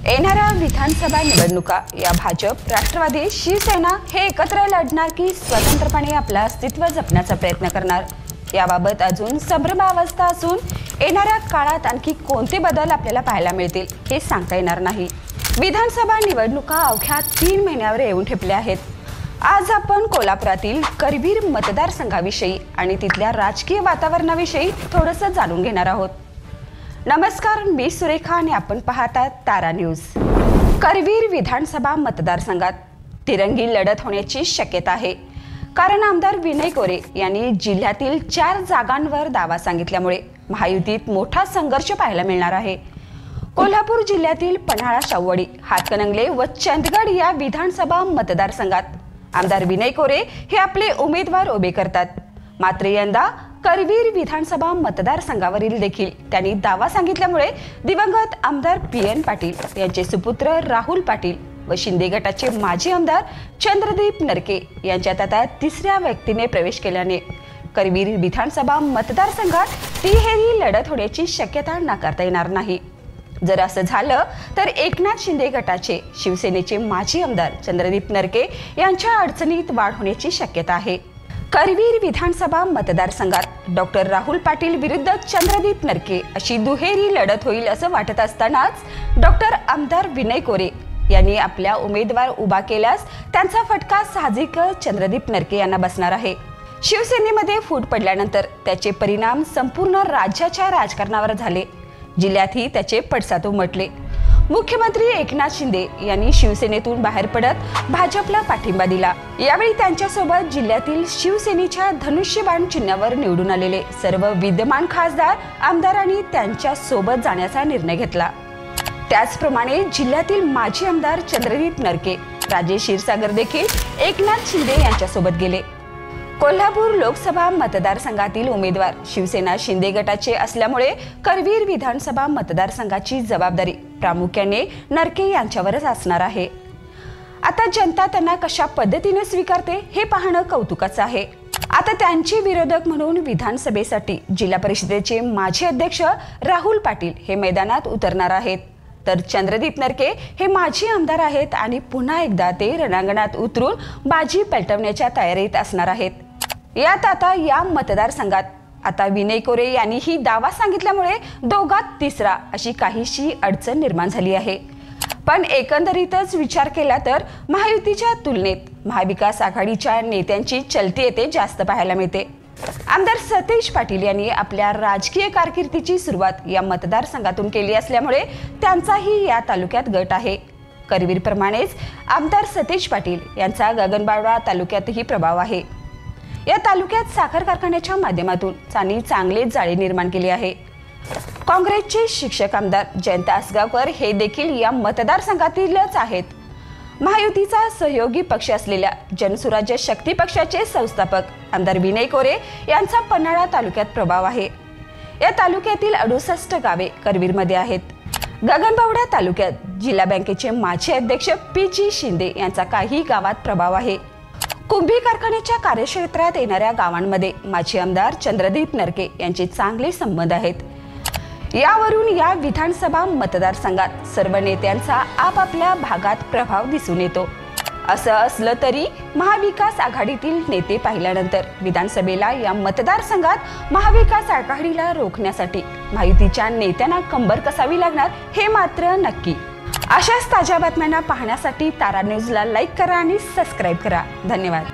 येणाऱ्या विधानसभा निवडणुका या भाजप, राष्ट्रवादी, शिवसेना हे एकत्र लढणार की स्वतंत्रपणे आपलं अस्तित्व जपण्याचा प्रयत्न करणार याबाबत अजून संभ्रमावस्था असून येणाऱ्या काळात आणखी कोणते बदल आपल्याला पाहायला मिळतील हे सांगता येणार नाही। विधानसभा निवडणुका अवघ्या 3 महिन्यावर येऊन ठेपल्या आहेत। आज आपण कोल्हापुरातील करवीर मतदारसंघाविषयी आणि तिथल्या राजकीय वातावरणाविषयी थोडंसं जाणून घेणार आहोत। नमस्कार, मी सुरेखा आणि आपण पाहतात तारा न्यूज। करवीर विधानसभा मतदारसंघात तिरंगी लढत होण्याची शक्यता आहे, कारण आमदार विनय कोरे यांनी जिल्ह्यातील 4 जागांवर दावा सांगितल्यामुळे महायुतीत मोठा संघर्ष पाहायला मिळणार आहे। कोल्हापूर जिल्ह्यातील पन्हाळा, शाहूवाडी, हातकणंगले व चंदगड या विधानसभा मतदारसंघात आमदार विनय कोरे हे आपले उमेदवार उभे करतात। मात्र यंदा करवीर विधानसभा मतदारसंघावरील देखील त्यांनी दावा सांगितल्यामुळे दिवंगत आमदार PN पाटील यांचे सुपुत्र राहुल पाटील व शिंदे गटाचे माजी आमदार चंद्रदीप नरके यांच्यात आता तिसऱ्या व्यक्तीने प्रवेश केल्याने करवीर विधानसभा मतदारसंघात तिहेरी लढत होण्याची शक्यता नाकारता येणार नाही। जर असं झालं तर एकनाथ शिंदे गटाचे शिवसेनेचे माजी आमदार चंद्रदीप नरके यांच्या अडचणीत वाढ होण्याची शक्यता आहे। करवीर विधानसभा मतदारसंघात डॉक्टर राहुल पाटील विरुद्ध चंद्रदीप नरके अशी दुहेरी लढत होईल असं वाटत असतानाच डॉक्टर आमदार विनय कोरे यांनी आपल्या उमेदवार उभा केल्यास त्यांचा फटका साहजिकच चंद्रदीप नरके यांना बसणार आहे। शिवसेनेमध्ये फूट पडल्यानंतर त्याचे परिणाम संपूर्ण राज्याच्या राजकारणावर झाले। जिल्ह्यातही त्याचे पडसाद उमटले। मुख्यमंत्री एकनाथ शिंदे यांनी शिवसेनेतून बाहेर पडत भाजपला पाठिंबा दिला। यावेळी त्यांच्यासोबत जिल्ह्यातील शिवसेनेच्या धनुष्यबाण चिन्हावर निवडून आलेले सर्व विद्यमान खासदार, आमदारांनी त्यांच्या सोबत जाण्याचा निर्णय घेतला। त्याचप्रमाणे जिल्ह्यातील माजी आमदार चंद्रदीप नरके, राजेश क्षीरसागर देखील एकनाथ शिंदे यांच्यासोबत गेले। कोल्हापूर लोकसभा मतदारसंघातील उमेदवार शिवसेना शिंदे गटाचे असल्यामुळे करवीर विधानसभा मतदारसंघाची जबाबदारी प्रामुख्याने नरके यांच्यावरच असणार आहे। आता जनता त्यांना कशा पद्धतीने स्वीकारते हे पाहणं कौतुकाचं आहे। आता त्यांचे विरोधक म्हणून विधानसभेसाठी जिल्हा परिषदेचे माजी अध्यक्ष राहुल पाटील हे मैदानात उतरणार आहेत, तर चंद्रदीप नरके हे माजी आमदार आहेत आणि पुन्हा एकदा ते रणांगणात उतरून बाजी पेटवण्याच्या तयारीत असणार आहेत। यात आता या मतदारसंघात आता विनय कोरे यांनीही दावा सांगितल्यामुळे दोघात तिसरा अशी काहीशी अडचण निर्माण झाली आहे। पण एकंदरीतच विचार केला तर महायुतीच्या तुलनेत महाविकास आघाडीच्या नेत्यांची चलती येथे जास्त पाहायला मिळते। आमदार सतेज पाटील यांनी आपल्या राजकीय कारकिर्दीची सुरुवात या मतदारसंघातून केली असल्यामुळे त्यांचाही या तालुक्यात गट आहे। करवीरप्रमाणेच आमदार सतेज पाटील यांचा गगनबावडा तालुक्यातही प्रभाव आहे। या तालुक्यात साखर कारखान्याच्या माध्यमातून त्यांनी चांगलेच जाळे निर्माण केले आहे। काँग्रेसचे शिक्षक आमदार जयंत आसगावकर हे देखील या मतदारसंघातीलच आहेत। महायुतीचा सहयोगी पक्ष असलेल्या जनसुराज्य शक्ती पक्षाचे संस्थापक आमदार विनय कोरे यांचा पन्हाळा तालुक्यात प्रभाव आहे। या तालुक्यातील 68 गावे करवीरमध्ये आहेत। गगनबावडा तालुक्यात जिल्हा बँकेचे माजी अध्यक्ष PG शिंदे यांचा काही गावात प्रभाव आहे। कुंभी कारखान्याच्या कार्यक्षेत्रात येणाऱ्या गावांमध्ये माजी आमदार चंद्रदीप नरके यांचे चांगले संबंध आहेत। यावरून या विधानसभा मतदारसंघात सर्व नेत्यांचा आपापल्या भागात प्रभाव दिसून येतो। असं असलं तरी महाविकास आघाडीतील नेते पाहिल्यानंतर विधानसभेला या मतदारसंघात महाविकास आघाडीला रोखण्यासाठी महायुतीच्या नेत्यांना कंबर कसावी लागणार हे मात्र नक्की। अशाच ताज्या बातम्यांना पाहण्यासाठी तारा न्यूजला लाईक करा आणि सबस्क्राईब करा। धन्यवाद।